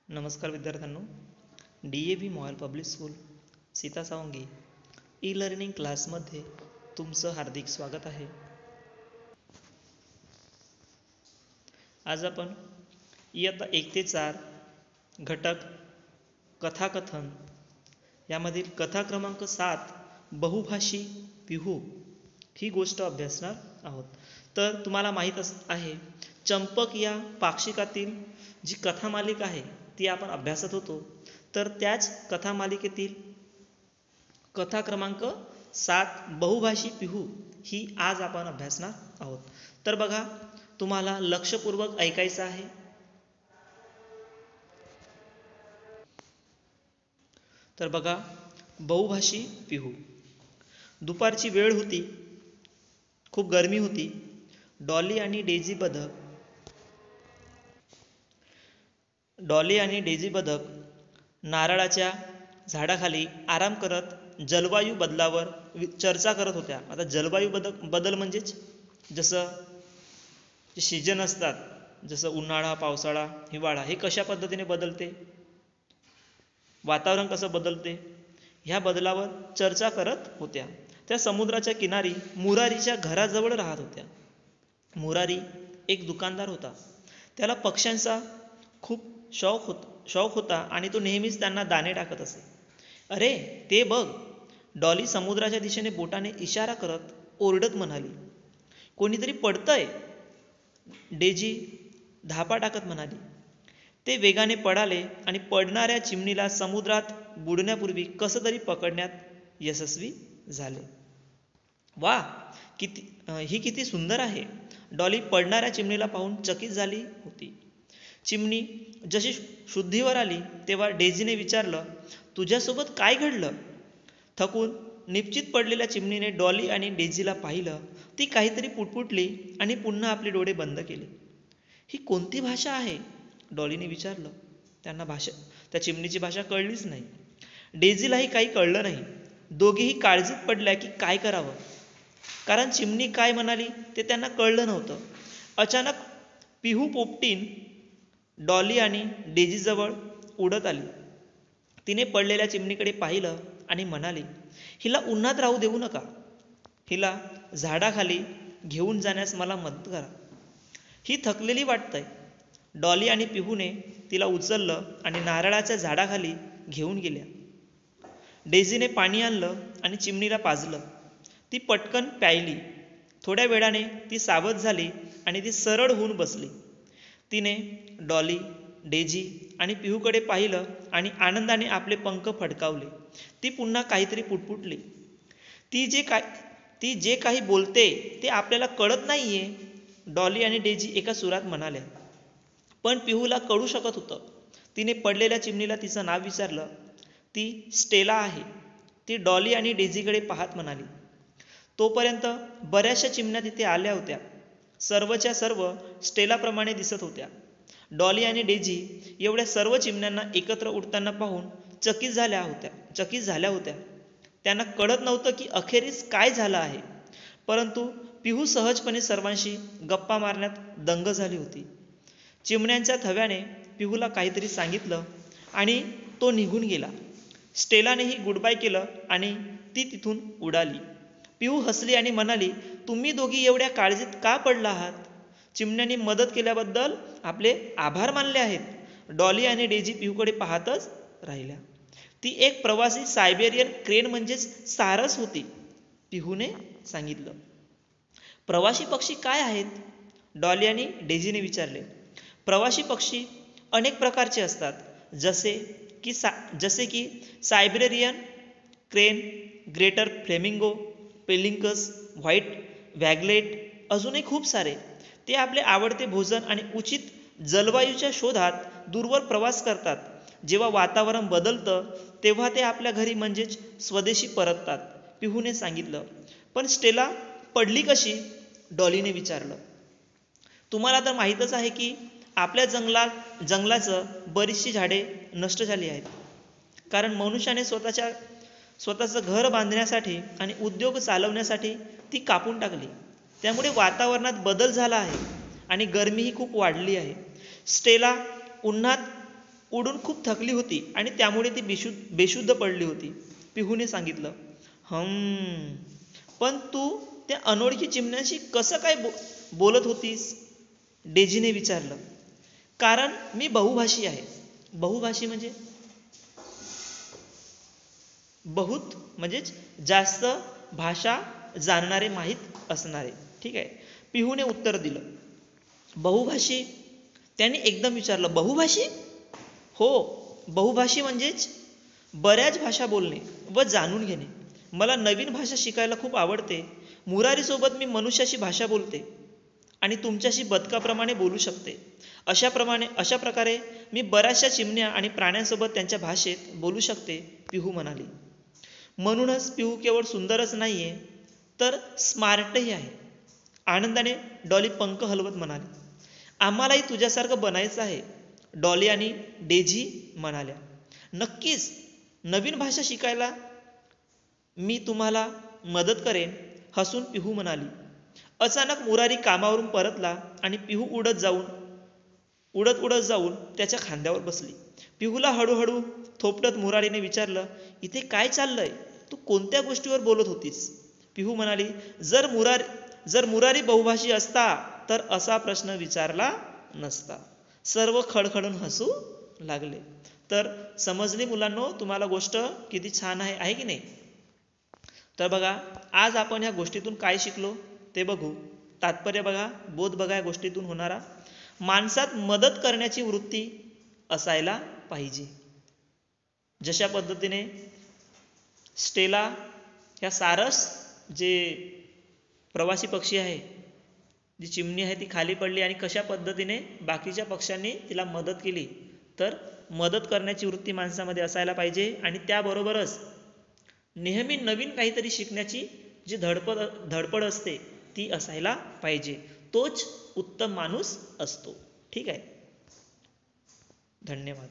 नमस्कार विद्यार्थ्यांनो, DAV model public school Sita Sawangi e learning क्लासमध्ये तुमचं हार्दिक स्वागत आहे। आज आपण इयत्ता 1 ते 4 घटक कथाकथन यामधील कथा क्रमांक 7 बहुभाषी पिहू ही गोष्ट अभ्यासणार आहोत। तर तुम्हाला माहीत आहे, चंपक या पाक्षिकातील जी कथामालिका आहे ती आपण अभ्यासत होतो। तर त्याच कथामालिकेतील कथा क्रमांक 7 बहुभाषी पिहू ही आज आपण अभ्यासणार आहोत। तर बघा, तुम्हाला लक्षपूर्वक ऐकायचं आहे। तर बघा, बहुभाषी पिहू। दुपारची वेळ होती, खूप गरमी होती। डॉली आणि डेझी बदक नारळाच्या झाडाखाली आराम करत जलवायू बदलावर चर्चा करत होत्या। आता जलवायू बदल म्हणजेच जसं सीजन असतात, जसं उन्हाळा, पावसाळा, हिवाळा, हे कशा पद्धतीने बदलते, वातावरण कसं बदलते, ह्या बदलावर चर्चा करत होत्या। त्या समुद्राच्या किनारी मुरारीच्या घराजवळ राहत होत्या। मुरारी एक दुकानदार होता। त्याला पक्ष्यांचा खूप शौक होता आणि तो नेहमीच त्यांना दाणे टाकत असे। अरे ते बघ, डॉली समुद्राच्या दिशेने बोटाने इशारा करत ओरडत म्हणाली। कोणीतरी पडतंय, डेझी धापा टाकत म्हणाली। ते वेगाने पळाले आणि पडणाऱ्या चिमणीला समुद्रात बुडण्यापूर्वी कसं तरी पकडण्यात यशस्वी झाले। वा, ही किती सुंदर आहे, डॉली पडणाऱ्या चिमणीला पाहून चकित झाली होती। चिमणी जशी शुद्धीवर आली तेव्हा डेझीने विचारलं, तुझ्यासोबत काय घडलं? थकून निपचित पडलेल्या चिमणीने डॉली आणि डेझीला पाहिलं। ती काहीतरी पुटपुटली आणि पुन्हा आपले डोळे बंद केले। ही कोणती भाषा आहे? डॉलीने विचारलं। त्या चिमणीची भाषा कळलीच नाही। डेझीलाही काही कळलं नाही। दोघेही काळजीत पडल्या की काय करावं, कारण चिमणी काय म्हणाली ते त्यांना कळलं नव्हतं। अचानक पिहू पोपटीन डॉली आणि डेझीजवळ उडत आली। तिने पडलेल्या चिमणीकडे पाहिलं आणि म्हणाली, हिला उन्हात राहू देऊ नका, हिला झाडाखाली घेऊन जाण्यास मला मदत करा, ही थकलेली वाटतंय। डॉली आणि पिहूने तिला उचललं आणि नारळाच्या झाडाखाली घेऊन गेल्या। डेझीने पाणी आणलं आणि चिमणीला पाजलं। ती पटकन प्यायली। थोड्या वेळाने ती सावध झाली आणि ती सरळ होऊन बसली। तिने डॉली, डेझी आणि पिहूकडे पाहिलं आणि आनंदाने आपले पंख फडकावले। ती पुन्हा काहीतरी पुटपुटली। ती जे काही बोलते ते आपल्याला कळत नाहीये, डॉली आणि डेझी एका सुरात म्हणाल्या। पण पिहूला कळू शकत होतं। तिने पडलेल्या चिमणीला तिचं नाव विचारलं। ती स्टेला आहे, ती डॉली आणि डेझीकडे पाहत म्हणाली। तोपर्यंत बऱ्याचशा चिमण्या तिथे आल्या होत्या। सर्वच्या सर्व स्टेलाप्रमाणे दिसत होत्या। डॉली आणि डेझी एवढ्या सर्व चिमण्यांना एकत्र उडताना पाहून चकित झाल्या होत्या। त्यांना कळत नव्हतं की अखेरीस काय झालं आहे, परंतु पिहू सहजपणे सर्वांशी गप्पा मारण्यात दंग झाली होती। चिमण्यांच्या थव्याने पिहूला काहीतरी सांगितलं आणि तो निघून गेला। स्टेलानेही गुडबाय केलं आणि ती तिथून उडाली। पिहू हसली आणि म्हणाली, तुम्ही दोघी एवढ्या काळजीत का पडला आहात? चिमण्यांनी मदत केल्याबद्दल आपले आभार मानले आहेत। डॉली आणि डेझी पिहूकडे पाहतच राहिल्या। ती एक प्रवासी सायबेरियन क्रेन म्हणजेच सारस होती, पिहूने सांगितलं। प्रवासी पक्षी काय आहेत? डॉली आणि डेझीने विचारले। प्रवासी पक्षी अनेक प्रकारचे असतात, जसे की Siberian crane, greater flamingo, pelicans, white व्हॅगलेट, अजूनही खूप सारे। ते आपले आवडते भोजन आणि उचित जलवायूच्या शोधात दूरवर प्रवास करतात। जेव्हा वातावरण बदलतं तेव्हा ते आपल्या घरी म्हणजेच स्वदेशी परततात, पिहूने सांगितलं। पण स्टेला पडली कशी? डॉलीने विचारलं। तुम्हाला तर माहीतच आहे की आपल्या जंगलाचं बरीचशी झाडे नष्ट झाली आहेत, कारण मनुष्याने स्वतःचं घर बांधण्यासाठी आणि उद्योग चालवण्यासाठी ती कापून टाकली। त्यामुळे वातावरणात बदल झाला आहे आणि गरमीही खूप वाढली आहे। स्टेला उन्हात उडून खूप थकली होती आणि त्यामुळे ती बेशुद्ध पडली होती. पिहूने सांगितलं. पण तू त्या अनोळखी चिमण्यांशी कसं काय बोलत होतीस? डेझीने विचारलं. कारण मी बहुभाषी आहे. बहुभाषी म्हणजे बहुत म्हणजेच जास्त भाषा जाणणारे, माहीत असणारे. ठीक आहे. पिहूने उत्तर दिलं. बहुभाषी? त्याने एकदम विचारलं. बहुभाषी? हो, बहुभाषी म्हणजेच बऱ्याच भाषा बोलणे व जाणून घेणे. मला नवीन भाषा शिकायला खूप आवडते. मुरारीसोबत मी मनुष्याची भाषा बोलते आणि तुमच्याशी बदकाप्रमाणे बोलू शकते. अशा प्रकारे मी बऱ्याचशा चिमण्या आणि प्राण्यांसोबत त्यांच्या भाषेत बोलू शकते, पिहू म्हणाली. म्हणूनच पिहू केवळ सुंदरच नाहीये, तर स्मार्टही आहे. आनंदाने डॉली पंख हलवत म्हणाली. आम्हालाही तुझ्यासारखं बनायचं आहे, डॉली आणि डेझी म्हणाल्या. नक्कीच, नवीन भाषा शिकायला मी तुम्हाला मदत करेन, हसून पिहू म्हणाली. अचानक मुरारी कामावरून परतला आणि पिहू उडत उडत जाऊन त्याच्या खांद्यावर बसली. पिहूला हळूहळू थोपटत मुरारीने विचारलं, इथे काय चाललंय? तू कोणत्या गोष्टीवर बोलत होतीस? पिहू म्हणाली, जर मुरारी बहुभाषी असता तर असा प्रश्न विचारला नसता. सर्व खडखडून हसू लागले. तर समजली मुलांनो तुम्हाला गोष्ट किती छान आहे की नाही? तर बघा, आज आपण ह्या गोष्टीतून काय शिकलो ते बघू. तात्पर्य बघा, बोध बघा या गोष्टीतून होणारा. माणसात मदत करण्याची वृत्ती असायला पाहिजे. जशा पद्धतीने स्टेला ह्या सारस जे प्रवासी पक्षी आहे, जी चिमणी आहे ती खाली पडली आणि कशा पद्धतीने बाकीच्या पक्ष्यांनी तिला मदत केली. तर मदत करण्याची वृत्ती माणसामध्ये असायला पाहिजे आणि त्याबरोबरच नेहमी नवीन काहीतरी शिकण्याची जी धडपड असते ती असायला पाहिजे. तोच उत्तम माणूस असतो. ठीक आहे. धन्यवाद.